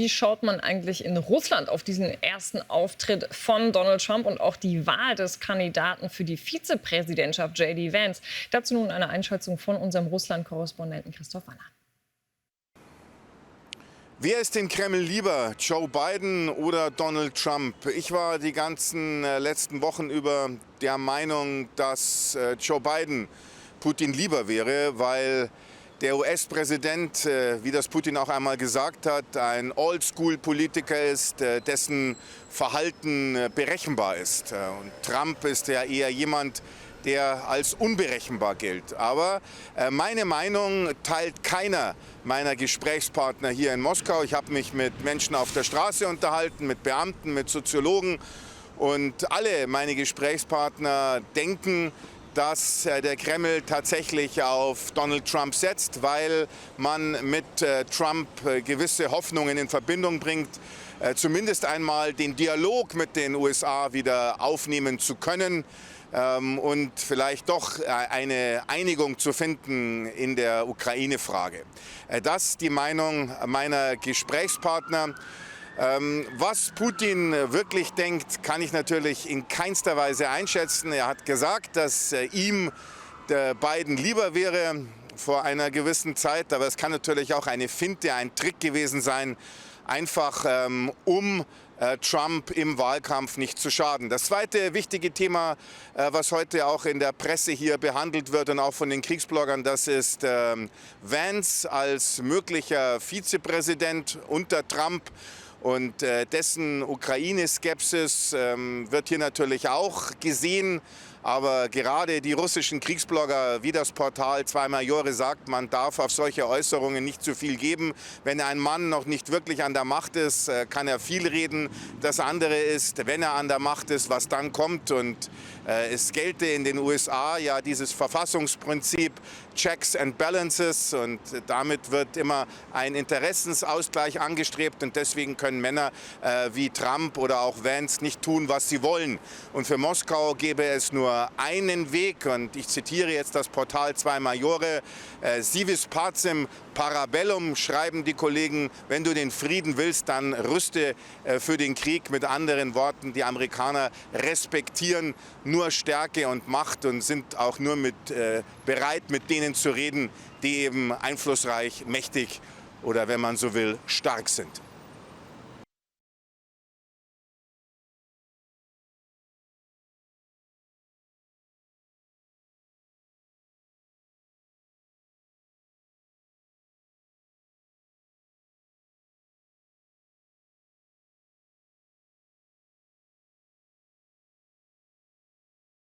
wie schaut man eigentlich in Russland auf diesen ersten Auftritt von Donald Trump und auch die Wahl des Kandidaten für die Vizepräsidentschaft, J.D. Vance? Dazu nun eine Einschätzung von unserem Russland-Korrespondenten Christoph Wanner. Wer ist dem Kreml lieber, Joe Biden oder Donald Trump? Ich war die ganzen letzten Wochen über der Meinung, dass Joe Biden Putin lieber wäre, weil der US-Präsident, wie das Putin auch einmal gesagt hat, ein Oldschool-Politiker ist, dessen Verhalten berechenbar ist. Und Trump ist ja eher jemand, der als unberechenbar gilt. Aber meine Meinung teilt keiner meiner Gesprächspartner hier in Moskau. Ich habe mich mit Menschen auf der Straße unterhalten, mit Beamten, mit Soziologen. Und alle meine Gesprächspartner denken, dass der Kreml tatsächlich auf Donald Trump setzt, weil man mit Trump gewisse Hoffnungen in Verbindung bringt, zumindest einmal den Dialog mit den USA wieder aufnehmen zu können und vielleicht doch eine Einigung zu finden in der Ukraine-Frage. Das ist die Meinung meiner Gesprächspartner. Was Putin wirklich denkt, kann ich natürlich in keinster Weise einschätzen. Er hat gesagt, dass ihm der Biden lieber wäre vor einer gewissen Zeit. Aber es kann natürlich auch eine Finte, ein Trick gewesen sein, einfach um Trump im Wahlkampf nicht zu schaden. Das zweite wichtige Thema, was heute auch in der Presse hier behandelt wird und auch von den Kriegsbloggern, das ist Vance als möglicher Vizepräsident unter Trump. Und dessen Ukraine-Skepsis wird hier natürlich auch gesehen. Aber gerade die russischen Kriegsblogger, wie das Portal Zwei Majore sagt, man darf auf solche Äußerungen nicht zu viel geben. Wenn ein Mann noch nicht wirklich an der Macht ist, kann er viel reden. Das andere ist, wenn er an der Macht ist, was dann kommt. Und es gelte in den USA ja dieses Verfassungsprinzip Checks and Balances. Und damit wird immer ein Interessensausgleich angestrebt. Und deswegen können Männer wie Trump oder auch Vance nicht tun, was sie wollen. Und für Moskau gäbe es nur einen Weg, und ich zitiere jetzt das Portal Zwei Majore, si vis pacem parabellum, schreiben die Kollegen, wenn du den Frieden willst, dann rüste für den Krieg. Mit anderen Worten, die Amerikaner respektieren nur Stärke und Macht und sind auch nur bereit, mit denen zu reden, die eben einflussreich, mächtig oder, wenn man so will, stark sind.